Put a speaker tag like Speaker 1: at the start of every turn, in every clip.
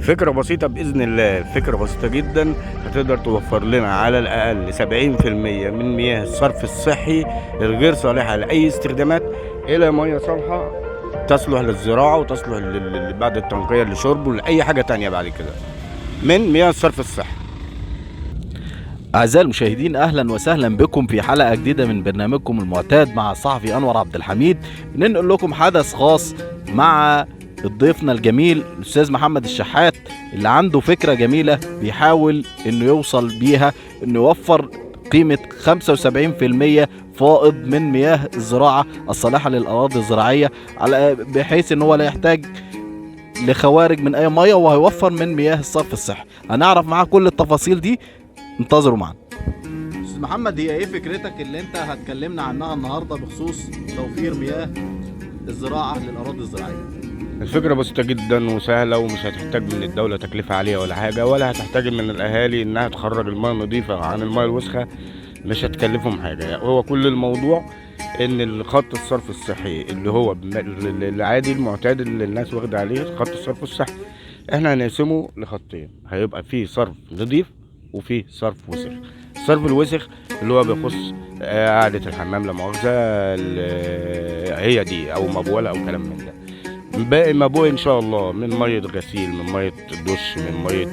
Speaker 1: الفكرة بسيطة بإذن الله، الفكرة بسيطة جدا. هتقدر توفر لنا على الأقل 70% من مياه الصرف الصحي الغير صالحة لأي استخدامات إلى مياه صالحة تصلح للزراعة وتصلح بعد التنقية للشرب ولأي حاجة تانية بعد كده من مياه الصرف الصحي.
Speaker 2: أعزائي المشاهدين، أهلا وسهلا بكم في حلقة جديدة من برنامجكم المعتاد مع الصحفي أنور عبد الحميد. ننقل لكم حدث خاص مع ضيفنا الجميل الأستاذ محمد الشحات، اللي عنده فكرة جميلة بيحاول إنه يوصل بيها إنه يوفر قيمة 75% فائض من مياه الزراعة الصالحة للأراضي الزراعية، بحيث إن هو لا يحتاج لخوارج من أي مياه، وهيوفر من مياه الصرف الصحي. هنعرف معاه كل التفاصيل دي، انتظروا معنا. استاذ محمد، هي ايه فكرتك اللي انت هتكلمنا عنها النهارده بخصوص توفير مياه الزراعه للاراضي الزراعيه؟
Speaker 1: الفكرة بسيطة جدا وسهلة، ومش هتحتاج من الدولة تكلفة عالية ولا حاجة، ولا هتحتاج من الأهالي إنها تخرج المياه النظيفة عن المياه الوسخة. مش هتكلفهم حاجة. هو كل الموضوع إن الخط الصرف الصحي اللي هو العادي المعتاد اللي الناس واخدة عليه خط الصرف الصحي، إحنا هنقسمه لخطين. هيبقى فيه صرف نظيف وفيه صرف وسخ. الصرف الوسخ اللي هو بيخص قاعدة الحمام لا مؤاخذة، هي دي أو مبولة أو كلام من ده. باقي مبوء ان شاء الله من ميه غسيل، من ميه دش، من ميه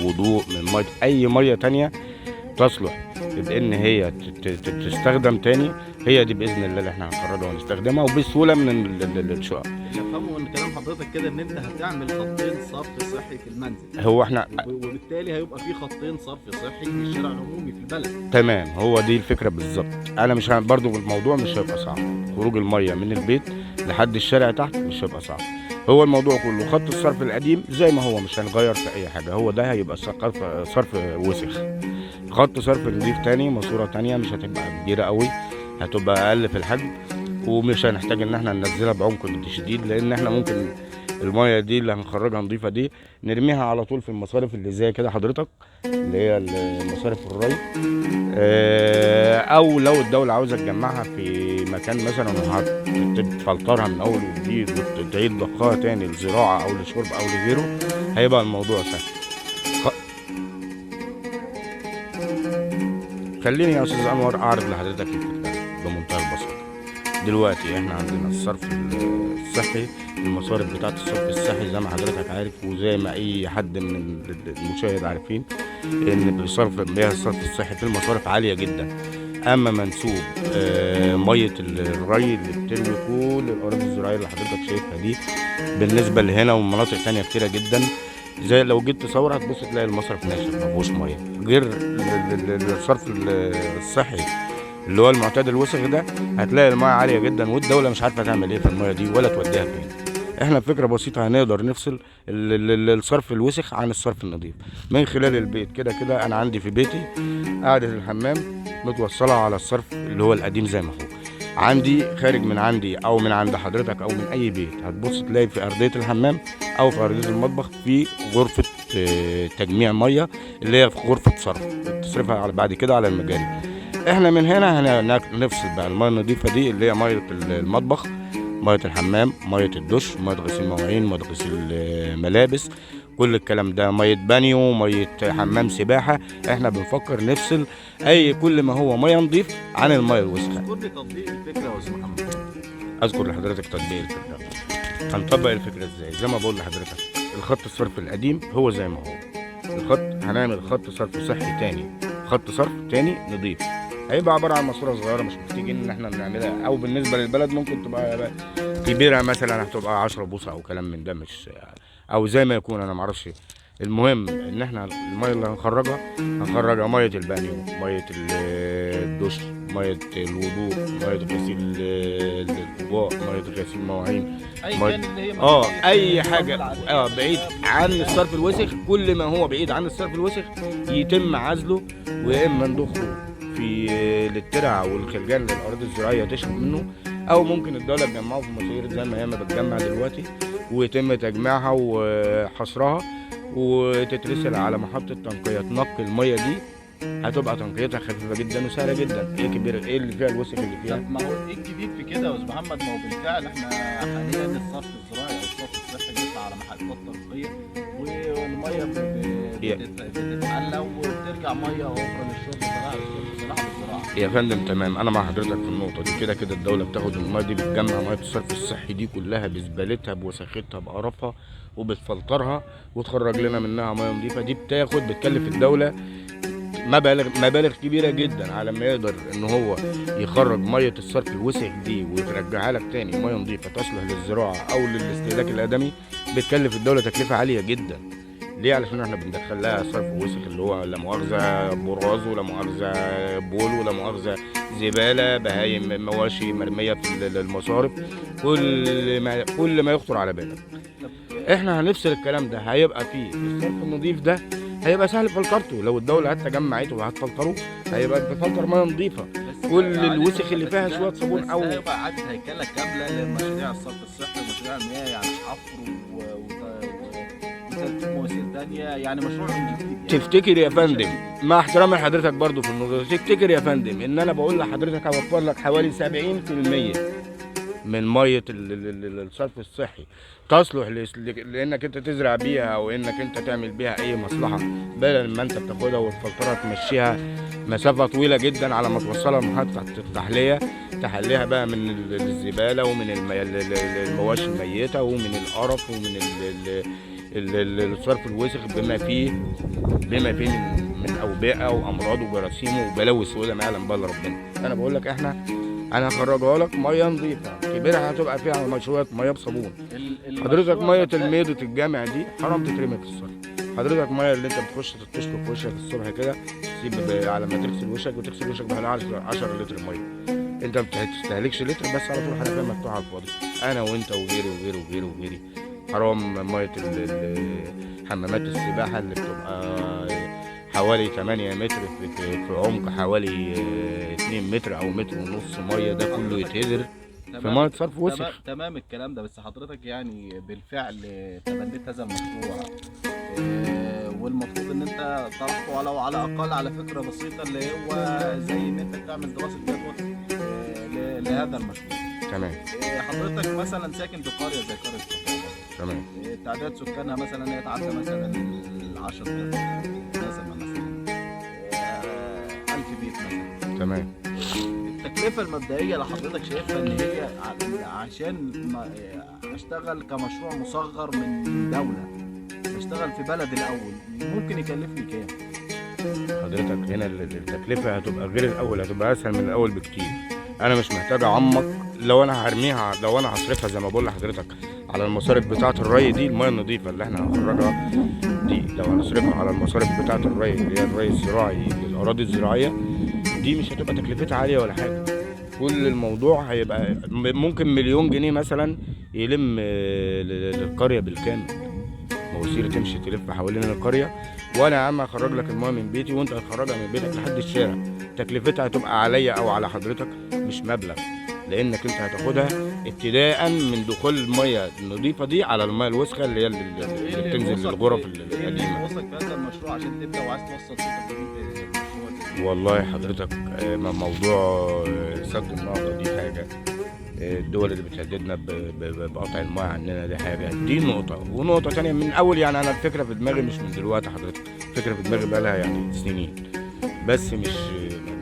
Speaker 1: وضوء، من ميه اي ميه تانية تصلح بان هي تستخدم تاني. هي دي باذن الله اللي احنا هنخرجها ونستخدمها وبسهوله من الشقق.
Speaker 2: نفهمه من كلام حضرتك كده ان انت هتعمل خطين صرف صحي في المنزل،
Speaker 1: هو احنا
Speaker 2: وبالتالي هيبقى في خطين صرف صحي في الشارع العمومي في البلد.
Speaker 1: تمام، هو دي الفكره بالظبط. انا مش برضو الموضوع مش هيبقى صعب. خروج الميه من البيت لحد الشارع تحت مش هيبقى صعب. هو الموضوع كله خط الصرف القديم زي ما هو، مش هنغير في اي حاجه. هو ده هيبقى صرف وسخ. خط صرف نضيف تاني، ماسوره تانية مش هتبقى كبيره قوي، هتبقى اقل في الحجم، ومش هنحتاج ان احنا ننزلها بعمق شديد، لان احنا ممكن الميه دي اللي هنخرجها نضيفه دي نرميها على طول في المصارف اللي زي كده حضرتك، اللي هي مصارف الري. او لو الدوله عاوزه تجمعها في مكان مثلا وهتفلترها من اول وجديد وتعيد ضخها تاني للزراعه او للشرب او لغيره، هيبقى الموضوع سهل. خليني يا استاذ انور اعرض لحضرتك الفكره بمنتهى البساطه. دلوقتي احنا عندنا الصرف الصحي، المصارف بتاعت الصرف الصحي زي ما حضرتك عارف وزي ما اي حد من المشاهد عارفين ان صرف مياه الصرف الصحي في المصارف عاليه جدا. اما منسوب ميه الري اللي بتروي كل الاراضي الزراعيه اللي حضرتك شايفها دي بالنسبه لهنا ومناطق تانية كتيره جدا، زي لو جيت تصور هتبص تلاقي المصرف ناشف ما فيهوش ميه، غير الصرف الصحي اللي هو المعتاد الوسخ ده هتلاقي الميه عاليه جدا، والدوله مش عارفه تعمل ايه في الميه دي ولا توديها فين. احنا بفكره بسيطه هنقدر نفصل الصرف الوسخ عن الصرف النظيف من خلال البيت. كده كده انا عندي في بيتي قاعده الحمام متوصله على الصرف اللي هو القديم زي ما هو. عندي خارج من عندي او من عند حضرتك او من اي بيت هتبص تلاقي في ارضيه الحمام او في ارضيه المطبخ في غرفه تجميع ميه اللي هي في غرفه صرف تصرفها بعد كده على المجاري. احنا من هنا هنفصل بقى الميه النظيفه دي اللي هي ميه المطبخ، ميه الحمام، ميه الدش، ميه غسيل مواعين، ميه غسيل ملابس، كل الكلام ده، ميه بانيو، ميه حمام سباحه. احنا بنفكر نفصل كل ما هو ميه نظيف عن الميه الوسخه.
Speaker 2: اذكر لي تطبيق الفكره يا استاذ محمد.
Speaker 1: اذكر لحضرتك تطبيق الفكره. هنطبق الفكره ازاي؟ زي ما بقول لحضرتك، الخط الصرف القديم هو زي ما هو. هنعمل خط صرف صحي تاني، خط صرف تاني نظيف، هيبقى عباره عن ماسوره صغيره مش محتاجين ان احنا نعملها، او بالنسبه للبلد ممكن تبقى كبيره مثلا هتبقى 10 بوصه او كلام من ده، مش او زي ما يكون انا معرفش. المهم ان احنا الميه اللي هنخرجها ميه البانيو، ميه الدش، ميه الوضوء، ميه غسيل الاطباق، ميه غسيل المواعين، اي حاجه بعيد عن الصرف الوسخ. كل ما هو بعيد عن الصرف الوسخ يتم عزله، ويا اما نضخه في الترع والخلجان للاراضي الزراعيه تشرب منه، او ممكن الدوله تجمعه في مصاير زي ما هي ما بتجمع دلوقتي، ويتم تجميعها وحصرها وتترسل على محطه تنقيه تنقي الميه دي هتبقى تنقيتها خفيفه جدا وسهله جدا. ايه كبير، ايه اللي فيها الوسخ اللي فيها؟
Speaker 2: طب ما هو ايه الجديد في كده يا استاذ محمد؟ ما هو بالفعل احنا حاليا الصرف الزراعي او الصرف الصحي بيطلع على محطات تنقيه، والميه بتتحلى وبترجع ميه اخرى للشرب بصراحه بالزراعه.
Speaker 1: يا فندم تمام، انا مع حضرتك في النقطه دي. كده كده الدوله بتاخد الميه دي، بتجمع ميه الصرف الصحي دي كلها بزبالتها بوساختها بقرفها وبتفلترها وتخرج لنا منها ميه نظيفه. دي بتكلف الدوله مبالغ كبيره جدا على ما يقدر ان هو يخرج ميه الصرف الوسخ دي وترجعها لك تاني ميه نظيفه تصلح للزراعه او للاستهلاك الادمي. بتكلف الدوله تكلفه عاليه جدا. ليه؟ علشان احنا بندخل لها صرف وسخ اللي هو لا مؤاخذه براز ولا مؤاخذه بول ولا مؤاخذه زباله بهايم مواشي مرميه في المصارف، كل ما يخطر على بالك. احنا هنفصل الكلام ده، هيبقى فيه الصرف النظيف ده هيبقى سهل فلترته. لو الدوله جمعته وهتفلتره هيبقى بفلتر ميه نظيفه. كل الوسخ اللي فيها شويه صابون او
Speaker 2: هيبقى عادة هيكله كامله لمشاريع الصرف الصحي ومشاريع المياه، يعني حفر وترتيب مواسير ثانيه، يعني مشروع من جديد يعني.
Speaker 1: تفتكر يا فندم، مع احترامي لحضرتك برضو في النقطه، تفتكر يا فندم ان انا بقول لحضرتك هوفر لك حوالي 70% من ميه الصرف الصحي تصلح لانك انت تزرع بيها او انك انت تعمل بيها اي مصلحه، بدل ما انت بتاخدها وتفلترها تمشيها مسافه طويله جدا على ما توصلها لمحطه التحليه، تحليها بقى من الزباله ومن المواشي الميته ومن القرف ومن الصرف الوسخ بما فيه من اوبئه وامراض وجراثيم وبلاوي سوداء ما يعلم بها الا ربنا. انا بقول لك انا هخرجها لك ميه نظيفه كبيرها هتبقى فيها شويه ميه بصابون. حضرتك ميه الميضة الجامع دي حرام تترمي في الصرف. حضرتك ميه اللي انت بتخش تشرب في وشك الصبح كده، تسيب على ما تغسل وشك وتغسل وشك بحوالي 10 لتر ميه. انت ما بتستهلكش لتر بس، على طول حنفيه مفتوحه على الفاضي. انا وانت وغيري حرام ميه حمامات السباحه اللي بتبقى حوالي 8 متر في عمق حوالي 2 متر او متر ونص ميه، ده كله يتهدر في ميه صرف وسخ.
Speaker 2: تمام الكلام ده، بس حضرتك يعني بالفعل تبنيت هذا المشروع، والمفروض ان انت طرحته ولو على اقل على فكره بسيطه اللي هو زي ان انت تعمل دراسه جدوى لهذا المشروع.
Speaker 1: تمام.
Speaker 2: حضرتك مثلا ساكن في قريه زي قريه الصحراء.
Speaker 1: تمام.
Speaker 2: تعداد سكانها مثلا يتعدى مثلا ال 10,000 مثلا 1000 بيت مثلا.
Speaker 1: تمام.
Speaker 2: التكلفة المبدئية اللي حضرتك شايفها ان هي عشان اشتغل كمشروع مصغر من دولة، اشتغل في بلد الاول، ممكن يكلفني كام؟
Speaker 1: حضرتك هنا التكلفة هتبقى غير الاول، هتبقى اسهل من الاول بكتير. انا مش محتاج اعمق. لو انا هرميها، لو انا هصرفها زي ما بقول لحضرتك على المصارف بتاعة الري دي، المياه النظيفة اللي احنا هنخرجها دي لو هنصرفها على المصارف بتاعة الري اللي هي الري الزراعي للاراضي الزراعية دي، مش هتبقى تكلفتها عالية ولا حاجة. كل الموضوع هيبقى ممكن 1,000,000 جنيه مثلا يلم للقرية بالكامل. مواسير تمشي تلف حوالين القرية، وانا يا عم هخرج لك المياه من بيتي وانت هتخرجها من بيتك لحد الشارع. تكلفتها هتبقى عليا او على حضرتك مش مبلغ، لانك انت هتاخدها ابتداء من دخول الميه النظيفه دي على الميه الوسخه اللي هي اللي بتنزل للغرف القديمه.
Speaker 2: ايه وصلك في هذا المشروع عشان تبدا وعايز توصل صوتك في المشروع؟
Speaker 1: والله حضرتك موضوع سد النهضه دي حاجه، الدول اللي بتهددنا بقطع المياه عننا دي حاجه، دي نقطه. ونقطه ثانيه من اول، يعني انا الفكره في دماغي مش من دلوقتي حضرتك، الفكره في دماغي بقالها يعني سنين، بس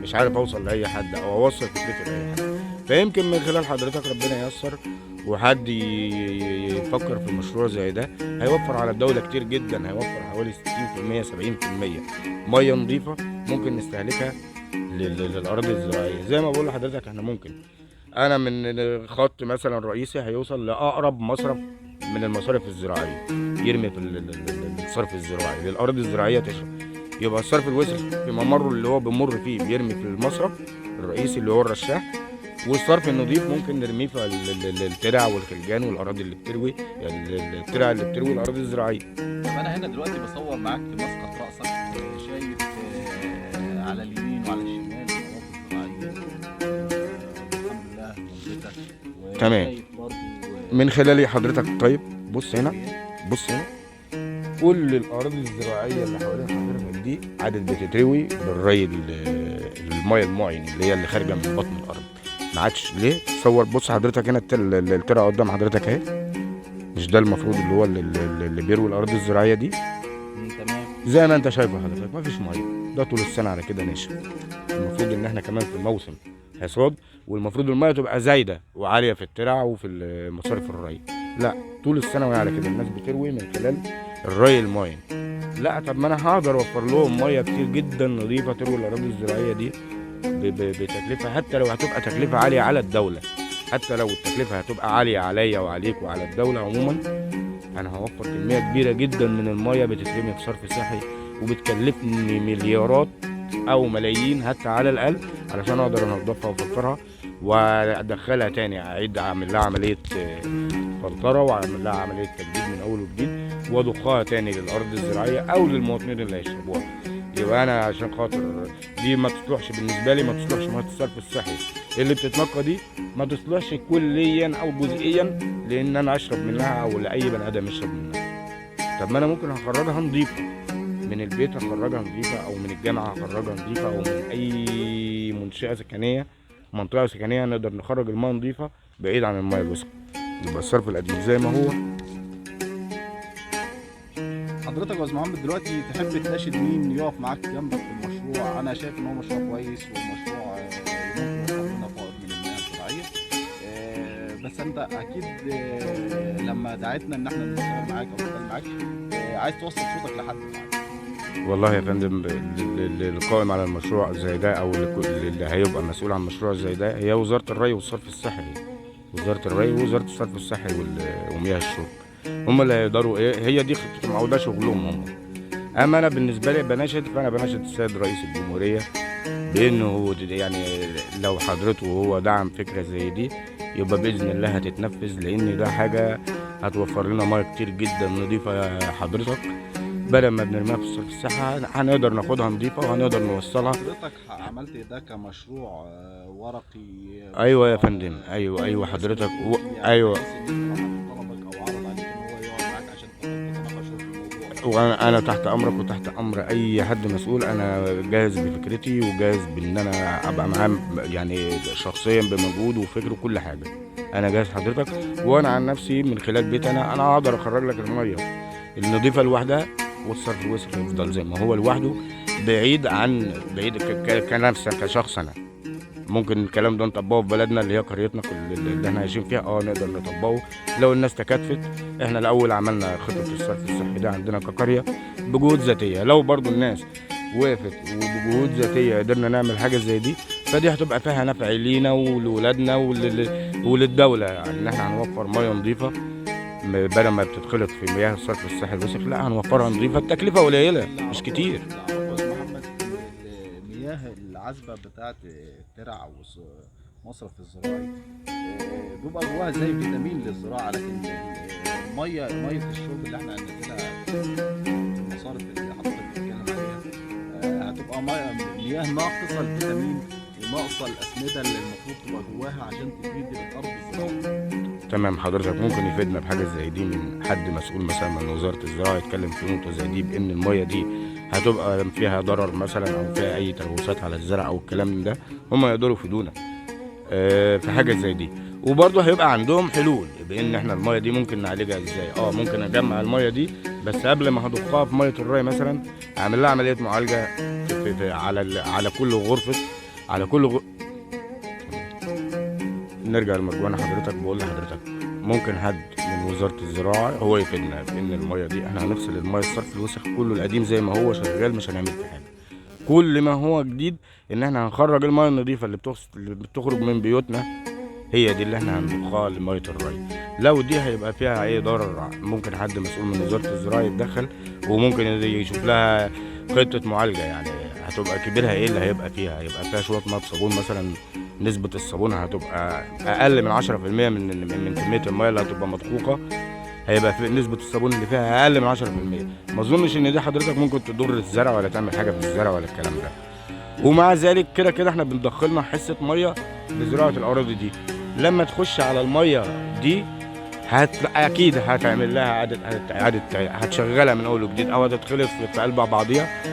Speaker 1: مش عارف اوصل لاي حد او اوصل فكرتي لاي حد. فيمكن من خلال حضرتك ربنا ييسر وحد يفكر في مشروع زي ده، هيوفر على الدولة كتير جدا، هيوفر حوالي 60% 70% مية نظيفة ممكن نستهلكها للأراضي الزراعية. زي ما بقول لحضرتك احنا ممكن، أنا من خط مثلا رئيسي هيوصل لأقرب مصرف من المصارف الزراعية، يرمي في الصرف الزراعي للأراضي الزراعية تشرب. يبقى الصرف الوسخ في ممره اللي هو بيمر فيه بيرمي في المصرف الرئيسي اللي هو الرشاح، والصرف النظيف ممكن نرميه في الترع والخلجان والاراضي اللي بتروي، يعني الترع اللي بتروي الاراضي الزراعيه.
Speaker 2: طب انا هنا دلوقتي بصور معاك في مسقط راسك، شايف على اليمين وعلى الشمال الاراضي الزراعيه الحمد لله
Speaker 1: تمام. من خلالي حضرتك طيب بص هنا، بص هنا كل الاراضي الزراعيه اللي حوالين حضرتك دي عادت بتتروي بالري الميه المعين اللي هي اللي خارجه من بطن الارض. ما عادش ليه؟ تصور بص حضرتك هنا الترعه قدام حضرتك اهي، مش ده المفروض اللي هو اللي بيروي الاراضي الزراعيه دي؟
Speaker 2: تمام.
Speaker 1: زي ما انت شايفه حضرتك ما فيش ميه، ده طول السنه على كده ناشف. المفروض ان احنا كمان في موسم حصاد، والمفروض الميه تبقى زايده وعاليه في الترع وفي مصارف الري. لا، طول السنه وهي على كده الناس بتروي من خلال الري الماين. لا، طب ما انا هقدر اوفر لهم ميه كتير جدا نظيفه تروي الاراضي الزراعيه دي بتكلفه، حتى لو هتبقى تكلفه عاليه على الدوله، حتى لو التكلفه هتبقى عاليه عليا وعليك وعلى الدوله عموما، انا هوفر كميه كبيره جدا من الميه بتترمي في صرف صحي وبتكلفني مليارات او ملايين حتى على الاقل علشان اقدر انضفها وافلترها وادخلها تاني، اعمل لها عمليه فلتره واعمل لها عمليه تجديد من اول وجديد واضخها تاني للارض الزراعيه او للمواطنين اللي هيشربوها. يبقى انا عشان خاطر دي ما تصلحش بالنسبه لي، ما تصلحش ميه الصرف الصحي اللي بتتنقى دي، ما تصلحش كليا او جزئيا لان انا اشرب منها او لاي بني ادم يشرب منها. طب ما انا ممكن هخرجها نظيفه من البيت، هخرجها نظيفه او من الجامعه هخرجها نظيفه او من اي منشاه سكنيه، منطقه سكنيه نقدر نخرج الميه نظيفه بعيد عن الميه الوسخه. يبقى الصرف القديم زي ما هو.
Speaker 2: حضرتك يا استاذ محمد دلوقتي تحب تناشد مين يقف معاك جنبك في المشروع؟ انا شايف ان هو مشروع كويس ومشروع ممكن يوفر لنا فائض من المياه الزراعيه، بس انت اكيد لما دعيتنا ان احنا نتصور معاك او نتكلم معاك عايز توصل صوتك لحد معاك.
Speaker 1: والله يا فندم، القائم على المشروع زي ده او اللي هيبقى مسؤول عن مشروع زي ده هي وزاره الري والصرف الصحي، وزاره الري ووزاره الصرف الصحي ومياه الشرب، هم اللي هيقدروا هي دي خطتهم او ده شغلهم هم. اما انا بالنسبه لي فانا بناشد السيد رئيس الجمهوريه بانه يعني لو حضرته هو دعم فكره زي دي يبقى باذن الله هتتنفذ، لان ده حاجه هتوفر لنا ميه كتير جدا نظيفه يا حضرتك، بدل ما بنرميها في الصرف الصحي هنقدر ناخدها نظيفه وهنقدر نوصلها.
Speaker 2: حضرتك عملت ده كمشروع ورقي؟
Speaker 1: ايوه يا فندم، ايوه حضرتك ايوه. وانا تحت امرك وتحت امر اي حد مسؤول، انا جاهز بفكرتي وجاهز بان انا ابقى معاه يعني شخصيا بمجهود وفكر وكل حاجه. انا جاهز حضرتك، وانا عن نفسي من خلال بيتي انا هقدر اخرج لك الميه النظيفه لوحدها والصرف الوسخ يفضل زي ما هو لوحده، بعيد كنفسك كشخص. انا ممكن الكلام ده نطبقه في بلدنا اللي هي قريتنا اللي احنا عايشين فيها، نقدر نطبقه لو الناس تكاتفت. احنا الاول عملنا خطه الصرف الصحي ده عندنا كقريه بجهود ذاتيه، لو برضو الناس وقفت وبجهود ذاتيه قدرنا نعمل حاجه زي دي، فدي هتبقى فيها نفع لينا ولولادنا وللدوله، يعني ان احنا هنوفر ميه نظيفه بدل ما بتتخلط في مياه الصرف الصحي الوسخ، لا هنوفرها نظيفه، التكلفه قليله مش كتير.
Speaker 2: المياه العذبه بتاعت الترع والمصرف الزراعي بيبقى جواها زي فيتامين للزراعه، لكن ميه الشرب اللي احنا هننزلها في المصارف اللي حضرتك بتتكلم عليها هتبقى مياه ناقصه الفيتامين وناقصه الاسمده اللي المفروض تبقى جواها عشان تفيد الارض الزراعيه.
Speaker 1: تمام حضرتك، ممكن يفيدنا بحاجه زي دي من حد مسؤول مثلا من وزاره الزراعه يتكلم في نقطه زي دي، بان الميه دي هتبقى فيها ضرر مثلا او فيها اي تلوثات على الزرع او الكلام من ده، هم يقدروا يفيدونا في حاجه زي دي. وبرضه هيبقى عندهم حلول بان احنا الميه دي ممكن نعالجها ازاي. ممكن اجمع الميه دي بس قبل ما هضخها في ميه الري مثلا اعمل لها عمليه معالجه على كل غرفه، نرجع للمرجوانة. حضرتك بقول لحضرتك ممكن حد من وزارة الزراعة هو يفيدنا بإن المية دي احنا هنفصل المية الصرف الوسخ كله القديم زي ما هو شغال، مش هنعمل فيه حاجة. كل ما هو جديد إن احنا هنخرج المية النظيفة اللي بتخرج من بيوتنا، هي دي اللي احنا هنضخها لمية الري. لو دي هيبقى فيها أي ضرر ممكن حد مسؤول من وزارة الزراعة يتدخل وممكن يشوف لها خطة معالجة، يعني هتبقى كبيرها ايه اللي هيبقى فيها شوية مية بصابون مثلا، نسبة الصابون هتبقى أقل من 10% من كمية المية اللي هتبقى مدقوقة، هيبقى في نسبة الصابون اللي فيها أقل من 10%. ما أظنش إن دي حضرتك ممكن تضر الزرع ولا تعمل حاجة في الزرع ولا الكلام ده. ومع ذلك كده إحنا بندخلنا حصة مية لزراعة الأراضي دي، لما تخش على المية دي اكيد هتعمل لها اعاده هتشغلها من اول وجديد، او هتتخلط في قلب بعضيها،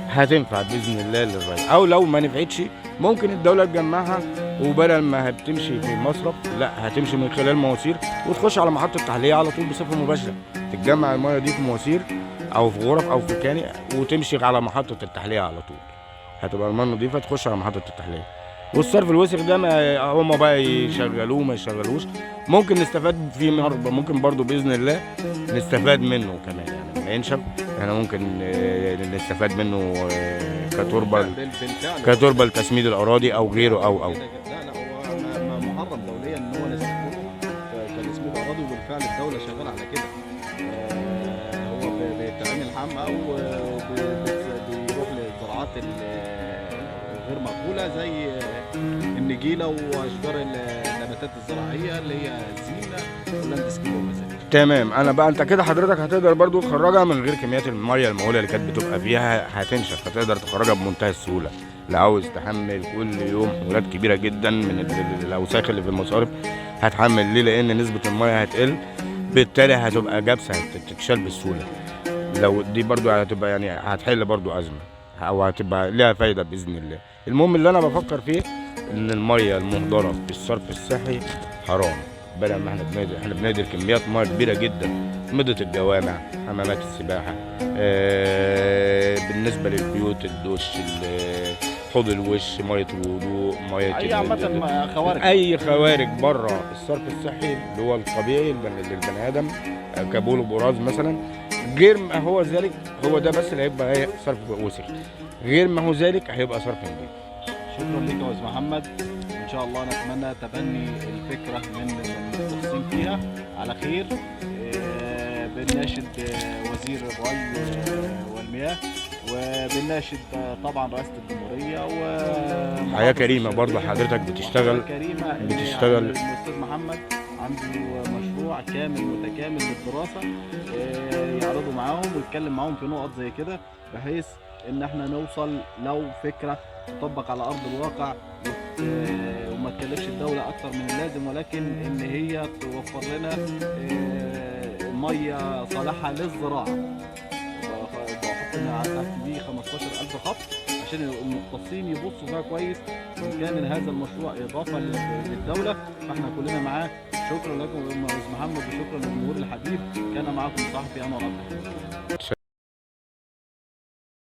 Speaker 1: هتنفع باذن الله للري. او لو ما نفعتش ممكن الدوله تجمعها، وبدل ما هتمشي في مصرف لا هتمشي من خلال مواسير وتخش على محطه تحليه على طول بصفه مباشره. تتجمع الميه دي في مواسير او في غرف او في كاني وتمشي على محطه التحليه على طول، هتبقى الميه نظيفه تخش على محطه التحليه. والصرف الوسخ ده ما هم بقى يشغلوه ما يشغلوش، ممكن نستفاد فيه ممكن برضو باذن الله نستفاد منه كمان، يعني لما ينشف احنا ممكن نستفاد منه كتربه لتسميد الاراضي او غيره او
Speaker 2: لا هو محرم دوليا ان هو نستخدمه كتسميد اراضي، وبالفعل الدوله شغاله على كده. هو بيتعمل حمقى وبيروح للزراعات غير مقبوله زي النجيله واشجار النباتات الزراعيه اللي هي الزينه واللاندسكيب والمساجد.
Speaker 1: تمام. انا بقى انت كده حضرتك هتقدر برضو تخرجها من غير كميات الميه المهوله اللي كانت بتبقى فيها، هتنشف هتقدر تخرجها بمنتهى السهوله. لا عاوز تحمل كل يوم حمولات كبيره جدا من الاوساخ اللي في المصارف هتحمل ليه، لان نسبه الميه هتقل، بالتالي هتبقى جابسه هتتشال بسهوله. لو دي برضو هتبقى يعني هتحل برضو ازمه او هتبقى ليها فايده باذن الله. المهم اللي انا بفكر فيه ان الميه المهدره في الصرف الصحي حرام، بدل ما احنا بنهدر كميات ميه كبيره جدا، مضة الجوامع، حمامات السباحه، بالنسبه للبيوت، الدش، حوض الوش، ميه الوضوء، ميه
Speaker 2: اي عامه خوارج،
Speaker 1: اي خوارج بره الصرف الصحي اللي هو الطبيعي للبني ادم كبول وبراز مثلا، غير ما هو ذلك هو ده بس اللي هيبقى صرف وسخ، غير ما هو ذلك هيبقى صرف نظيف.
Speaker 2: شكرا لك يا استاذ محمد، ان شاء الله نتمنى تبني الفكره من المختصين فيها على خير. بنناشد وزير الري والمياه، وبنناشد طبعا رئاسه الجمهوريه
Speaker 1: حياه كريمه برضه حضرتك بتشتغل
Speaker 2: الاستاذ محمد عنده مشروع كامل متكامل للدراسه، يعرضوا معاهم ويتكلم معاهم في نقط زي كده، بحيث ان احنا نوصل لو فكره تطبق على ارض الواقع وما تكلفش الدوله اكتر من اللازم، ولكن ان هي توفر لنا ميه صالحه للزراعه. بحط تحت دي 15,000 خط عشان المختصين يبصوا فيها كويس، وان كان هذا المشروع اضافه للدوله فاحنا كلنا معاه. شكرا لكم يا استاذ محمد، وشكرا للجمهور الحبيب. كان معكم صحفي انور عبد الحميد.